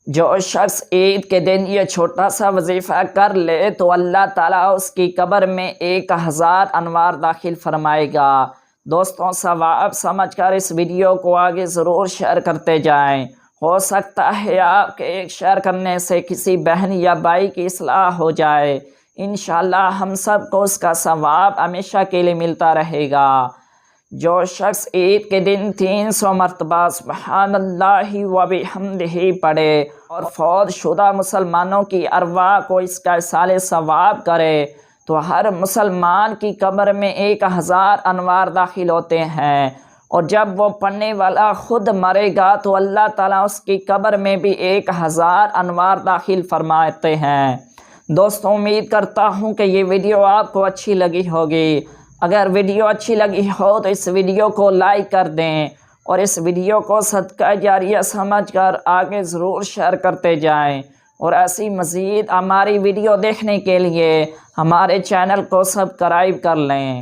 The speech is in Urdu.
جو شخص عید کے دن یہ چھوٹا سا وظیفہ کر لے تو اللہ تعالیٰ اس کی قبر میں 1000 انوار داخل فرمائے گا۔ دوستوں، ثواب سمجھ کر اس ویڈیو کو آگے ضرور شیئر کرتے جائیں۔ ہو سکتا ہے آپ کے ایک شیئر کرنے سے کسی بہن یا بھائی کی اصلاح ہو جائے۔ انشاءاللہ ہم سب کو اس کا ثواب ہمیشہ کے لیے ملتا رہے گا۔ جو شخص عید کے دن 300 مرتبہ سبحان اللہ و بحمدہ پڑھے اور فوت شدہ مسلمانوں کی ارواح کو اس کا ایصال ثواب کرے تو ہر مسلمان کی قبر میں 1000 انوار داخل ہوتے ہیں، اور جب وہ پڑھنے والا خود مرے گا تو اللہ تعالیٰ اس کی قبر میں بھی 1000 انوار داخل فرماتے ہیں۔ دوستوں، امید کرتا ہوں کہ یہ ویڈیو آپ کو اچھی لگی ہوگی۔ اگر ویڈیو اچھی لگی ہو تو اس ویڈیو کو لائک کر دیں اور اس ویڈیو کو صدقہ جاریہ سمجھ کر آگے ضرور شیئر کرتے جائیں، اور ایسی مزید ہماری ویڈیو دیکھنے کے لیے ہمارے چینل کو سبسکرائب کر لیں۔